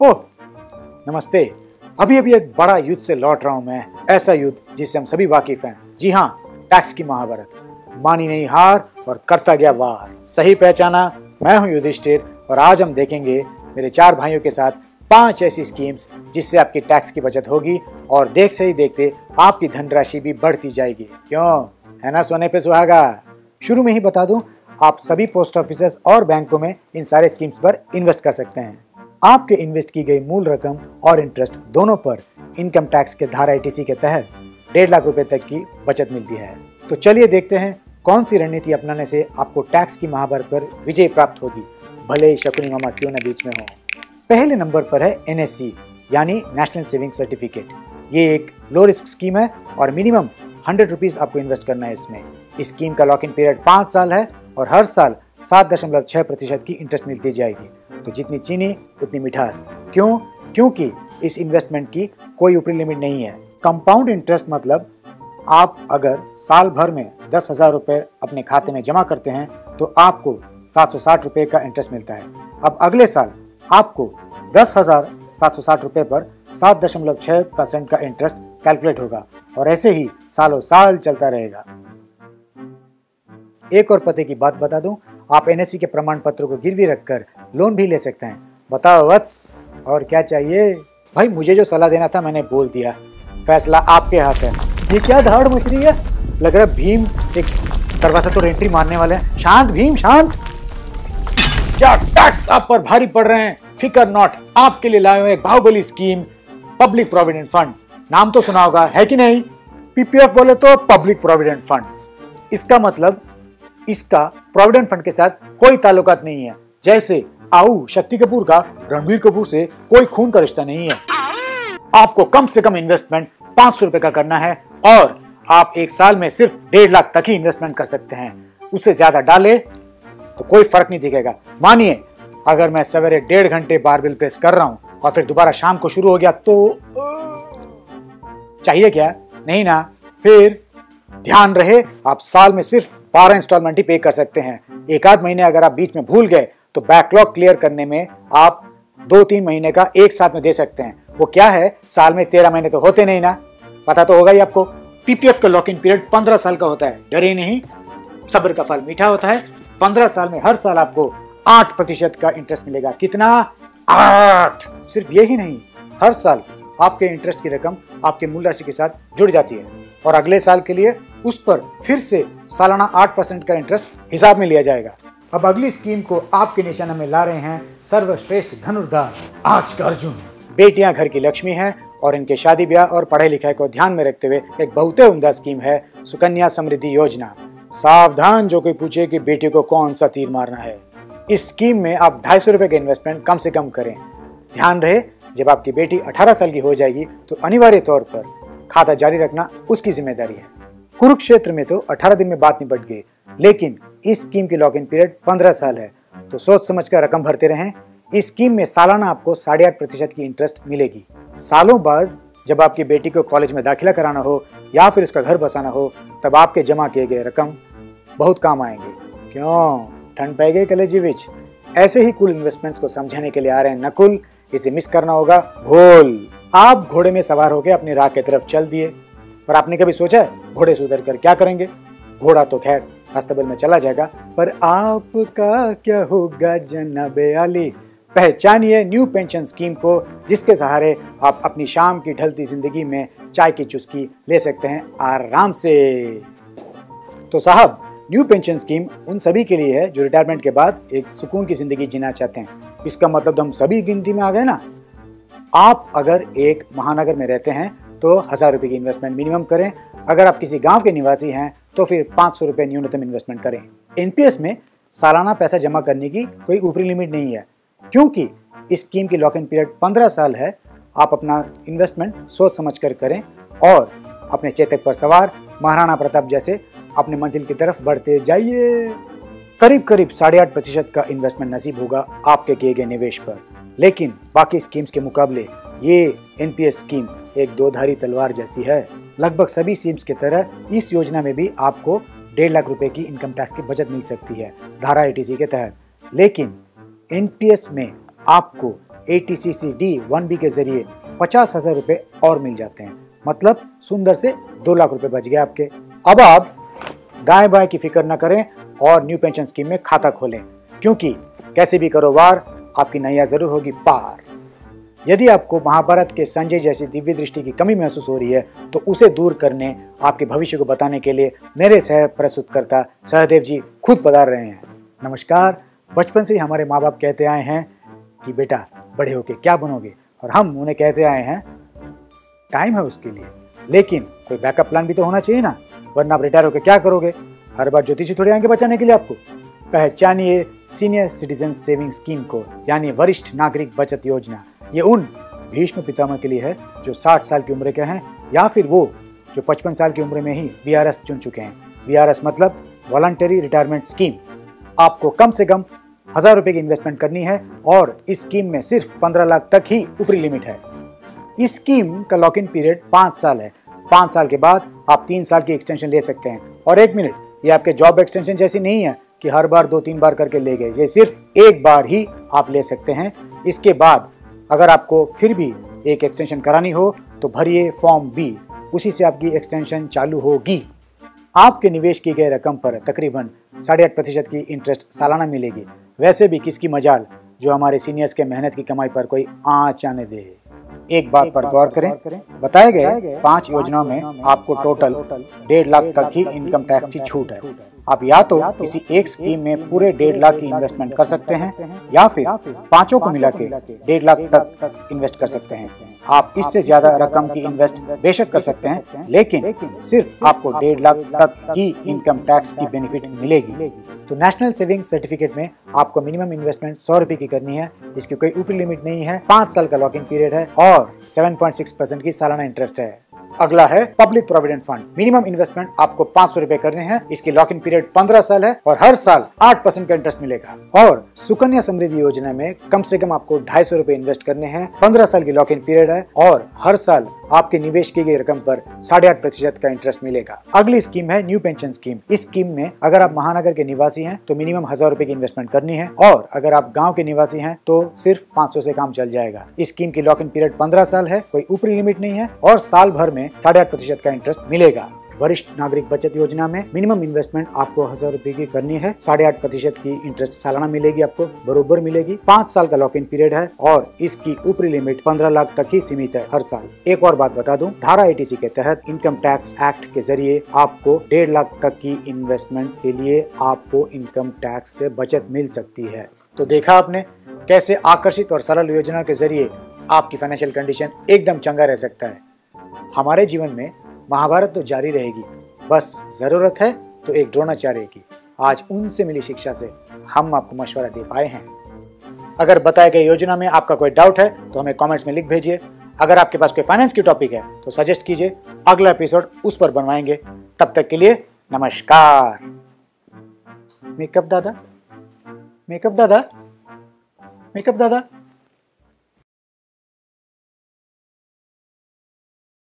ओह नमस्ते। अभी अभी एक बड़ा युद्ध से लौट रहा हूं मैं, ऐसा युद्ध जिससे हम सभी वाकिफ हैं। जी हाँ, टैक्स की महाभारत। मानी नहीं हार और करता गया वार। सही पहचाना, मैं हूं युधिष्ठिर और आज हम देखेंगे मेरे 4 भाइयों के साथ 5 ऐसी स्कीम्स जिससे आपकी टैक्स की बचत होगी और देखते ही देखते आपकी धनराशि भी बढ़ती जाएगी। क्यों, है ना सोने पे सुहागा। शुरू में ही बता दूं, आप सभी पोस्ट ऑफिसेस और बैंकों में इन सारे स्कीम्स पर इन्वेस्ट कर सकते हैं। आपके इन्वेस्ट की गई मूल रकम और इंटरेस्ट दोनों पर इनकम टैक्स के धारा 80C के तहत 1.5 लाख रुपए तक की बचत मिलती है। तो चलिए देखते हैं कौन सी रणनीति अपनाने से आपको टैक्स की महाभारत पर विजय प्राप्त होगी, भले ही शकुनी मामा क्यों न बीच में हो। पहले नंबर पर है NSC यानी नेशनल सेविंग सर्टिफिकेट। ये एक लो रिस्क स्कीम है और मिनिमम 100 रुपीज आपको इन्वेस्ट करना है इसमें। इस स्कीम का लॉक इन पीरियड 5 साल है और हर साल 7.6% की इंटरेस्ट मिलती जाएगी। तो जितनी चीनी उतनी मिठास। क्यों? क्योंकि इस इन्वेस्टमेंट की कोई ऊपरी लिमिट नहीं है। कंपाउंड इंटरेस्ट मतलब आप अगर साल भर में 10,000 रुपए अपने खाते में जमा करते हैं तो आपको 760 रुपए का इंटरेस्ट मिलता है। अब अगले साल आपको 10,760 रुपए पर 7.6% का इंटरेस्ट कैलकुलेट होगा और ऐसे ही सालों साल चलता रहेगा। एक और पते की बात बता दूं, आप NSC के प्रमाण पत्रों को गिरवी रखकर लोन भी ले सकते हैं। बताओ वत्स, और क्या चाहिए? भाई मुझे जो सलाह देना था मैंने बोल दिया, फैसला आपके हाथ है। ये क्या धाड़ मच रही है? लग रहा है भीम एक दरवाजा तो एंट्री मारने वाले हैं। शांत भीम शांत। क्या टैक्स आप पर भारी पड़ रहे हैं? फिकर नॉट, आपके लिए लाए हुए एक Baahubali scheme, public provident fund. नाम तो सुना होगा, है कि नहीं? PPF बोले तो पब्लिक प्रोविडेंट फंड। इसका मतलब इसका प्रोविडेंट फंड के साथ कोई ताल्लुकात नहीं है। जैसे आओ शक्ति कपूर का रणबीर कपूर से कोई खून का रिश्ता नहीं है। आपको कम से कम इन्वेस्टमेंट 500 रुपए का करना है और आप एक साल में सिर्फ 1.5 लाख तक ही इन्वेस्टमेंट कर सकते हैं। उससे ज्यादा डाले तो कोई फर्क नहीं दिखेगा। मानिए अगर मैं सवेरे 1.5 घंटे बारबेल प्रेस कर रहा हूं और फिर दोबारा शाम को शुरू हो गया तो चाहिए क्या? नहीं ना। फिर ध्यान रहे, आप साल में सिर्फ 12 इंस्टॉलमेंट ही पे कर सकते हैं। एक आध महीने अगर आप बीच में भूल गए तो बैकलॉग क्लियर करने में आप 2-3 महीने का एक साथ में दे सकते हैं। वो क्या है, साल में 13 महीने तो होते नहीं ना, पता तो होगा ही आपको। PPF का लॉक इन पीरियड 15 साल का होता है। डरे नहीं, सब्र का फल मीठा होता है। 15 साल में हर साल आपको 8% का इंटरेस्ट मिलेगा। कितना? 8। सिर्फ यही नहीं, हर साल आपके इंटरेस्ट की रकम आपके मूल राशि के साथ जुड़ जाती है और अगले साल के लिए उस पर फिर से सालाना 8% का इंटरेस्ट हिसाब में लिया जाएगा। अब अगली स्कीम को आपके निशाना में ला रहे हैं सर्वश्रेष्ठ धनुर्धार आज का अर्जुन। बेटियां घर की लक्ष्मी हैं और इनके शादी ब्याह और पढ़ाई लिखाई को ध्यान में रखते हुए एक बहुत ही उम्दा स्कीम है सुकन्या समृद्धि योजना। सावधान जो कोई पूछे कि बेटी को कौन सा तीर मारना है। इस स्कीम में आप 250 रुपए का इन्वेस्टमेंट कम से कम करें। ध्यान रहे, जब आपकी बेटी 18 साल की हो जाएगी तो अनिवार्य तौर पर खाता जारी रखना उसकी जिम्मेदारी है। कुरुक्षेत्र में तो 18 दिन में बात निपट गई, लेकिन इस स्कीम की लॉक इन पीरियड 15 साल है, तो सोच समझ कर रकम भरते रहें। इस स्कीम में सालाना आपको 8.5% की इंटरेस्ट मिलेगी। सालों बाद जब आपकी बेटी को कॉलेज में दाखिला कराना हो या फिर उसका घर बसाना हो, तब आपके जमा किए गए रकम बहुत काम आएंगे। क्यों, ठंड पै गई कलेजी विच? ऐसे ही कुल इन्वेस्टमेंट्स को समझाने के लिए आ रहे हैं नकुल। इसे मिस करना होगा भूल। आप घोड़े में सवार होकर अपनी राह की तरफ चल दिए, पर आपने कभी सोचा है घोड़े से उतर कर क्या करेंगे? घोड़ा तो खैर अस्तबल में चला जाएगा, पर आपका क्या होगा जनाब आली? पहचानिए न्यू पेंशन स्कीम को, जिसके सहारे आप अपनी शाम की ढलती जिंदगी में चाय की चुस्की ले सकते हैं आराम से। तो साहब, न्यू पेंशन स्कीम उन सभी के लिए है जो रिटायरमेंट के बाद एक सुकून की जिंदगी जीना चाहते हैं। इसका मतलब हम सभी गिनती में आ गए ना। आप अगर एक महानगर में रहते हैं तो 1000 रुपए की इन्वेस्टमेंट मिनिमम करें। अगर आप किसी गांव के निवासी हैं तो फिर 500 रुपए न्यूनतम इन्वेस्टमेंट करें। NPS में सालाना पैसा जमा करने की कोई ऊपरी लिमिट नहीं है, क्योंकि इस स्कीम की लॉक इन पीरियड 15 साल है। आप अपना इन्वेस्टमेंट सोच समझ कर करें और अपने चेतक पर सवार महाराणा प्रताप जैसे अपने मंजिल की तरफ बढ़ते जाइए। करीब करीब 8.5% का इन्वेस्टमेंट नसीब होगा आपके किए गए निवेश पर, लेकिन बाकी स्कीम्स के मुकाबले ये NPS स्कीम एक दोधारी तलवार जैसी है। लगभग सभी स्कीम्स की तरह इस योजना में भी आपको 1.5 लाख रुपए की इनकम टैक्स की बचत मिल सकती है धारा 80C के तहत। लेकिन NPS में आपको ATCCD 1B के जरिए 50,000 रुपए और मिल जाते हैं। मतलब सुंदर से 2 लाख रुपए बच गए आपके। अब आप दाएं बाएं की फिक्र न करें और न्यू पेंशन स्कीम में खाता खोलें, क्योंकि कैसे भी करो वार, आपकी नैया जरूर होगी पार। यदि आपको महाभारत के संजय जैसी दिव्य दृष्टि की कमी महसूस हो रही है तो उसे दूर करने, आपके भविष्य को बताने के लिए मेरे सह प्रस्तुतकर्ता सहदेव जी खुद पधार रहे हैं। नमस्कार। बचपन से ही हमारे माँ बाप कहते आए हैं कि बेटा बड़े होके क्या बनोगे, और हम उन्हें कहते आए हैं टाइम है उसके लिए, लेकिन कोई बैकअप प्लान भी तो होना चाहिए ना, वरना आप रिटायर होकर क्या करोगे। हर बार ज्योतिषी थोड़ी आएंगे बचाने के लिए आपको। पहचानिए सीनियर सिटीजन सेविंग स्कीम को, यानी वरिष्ठ नागरिक बचत योजना। ये उन भीष्म पितामह के लिए है जो 60 साल की उम्र के हैं, या फिर वो जो 55 साल की उम्र में ही VRS चुन चुके हैं। VRS मतलब वॉलंटरी रिटायरमेंट स्कीम। आपको कम से कम 1000 रुपए की इन्वेस्टमेंट करनी है और इस स्कीम में सिर्फ 15 लाख तक ही ऊपरी लिमिट है। इस स्कीम का लॉक इन पीरियड 5 साल है। 5 साल के बाद आप 3 साल की एक्सटेंशन ले सकते हैं। और 1 मिनट, ये आपके जॉब एक्सटेंशन जैसी नहीं है कि हर बार 2-3 बार करके ले गए। ये सिर्फ एक बार ही आप ले सकते हैं। इसके बाद अगर आपको फिर भी एक एक्सटेंशन करानी हो तो भरिए फॉर्म B, उसी से आपकी एक्सटेंशन चालू होगी। आपके निवेश की गई रकम पर तकरीबन 8.5% की इंटरेस्ट सालाना मिलेगी। वैसे भी किसकी मजाल जो हमारे सीनियर्स के मेहनत की कमाई पर कोई आँच आने दे। एक बात पर गौर करें, बताए गए 5 योजनाओं में आपको टोटल 1.5 लाख तक ही इनकम टैक्स की छूट है। आप या तो किसी एक स्कीम में पूरे 1.5 लाख की इन्वेस्टमेंट कर सकते हैं, या फिर पांचों को मिला के 1.5 लाख तक इन्वेस्ट कर सकते हैं। आप इससे ज्यादा रकम की इन्वेस्ट बेशक कर सकते हैं, लेकिन सिर्फ आपको 1.5 लाख तक ही इनकम टैक्स की बेनिफिट मिलेगी। तो नेशनल सेविंग सर्टिफिकेट में आपको मिनिमम इन्वेस्टमेंट 100 रुपए की करनी है। इसकी कोई ऊपरी लिमिट नहीं है। 5 साल का लॉक इन पीरियड है और 7.6% की सालाना इंटरेस्ट है। अगला है public provident fund. Minimum investment आपको 500 रुपए करने हैं। इसकी लॉक इन पीरियड 15 साल है और हर साल 8% का इंटरेस्ट मिलेगा। और सुकन्या समृद्धि योजना में कम से कम आपको 250 रुपए इन्वेस्ट करने हैं। 15 साल की लॉक इन पीरियड है और हर साल आपके निवेश की गई रकम पर 8.5% का इंटरेस्ट मिलेगा। अगली स्कीम है न्यू पेंशन स्कीम। इस स्कीम में अगर आप महानगर के निवासी हैं तो मिनिमम 1000 रुपए की इन्वेस्टमेंट करनी है, और अगर आप गाँव के निवासी हैं तो सिर्फ 500 से काम चल जाएगा। इस स्कीम की लॉक इन पीरियड 15 साल है, कोई ऊपरी लिमिट नहीं है, और साल भर में 8.5% का इंटरेस्ट मिलेगा। वरिष्ठ नागरिक बचत योजना में मिनिमम इन्वेस्टमेंट आपको 1000 रुपए की करनी है। 8.5% की इंटरेस्ट सालाना मिलेगी, आपको बरोबर मिलेगी। 5 साल का लॉक इन पीरियड है और इसकी ऊपरी लिमिट 15 लाख तक ही सीमित है हर साल। एक और बात बता दूं, धारा 80C के तहत इनकम टैक्स एक्ट के जरिए आपको 1.5 लाख तक की इन्वेस्टमेंट के लिए आपको इनकम टैक्स से बचत मिल सकती है। तो देखा आपने कैसे आकर्षित और सरल योजना के जरिए आपकी फाइनेंशियल कंडीशन एकदम चंगा रह सकता है। हमारे जीवन में महाभारत तो जारी रहेगी, बस जरूरत है तो एक द्रोणाचार्य की। आज उनसे मिली शिक्षा से हम आपको मशवरा दे पाए हैं। अगर बताए गए योजना में आपका कोई डाउट है तो हमें कमेंट्स में लिख भेजिए। अगर आपके पास कोई फाइनेंस की टॉपिक है तो सजेस्ट कीजिए, अगला एपिसोड उस पर बनवाएंगे। तब तक के लिए नमस्कार। मेकअप दादा, मेकअप दादा, मेकअप दादा।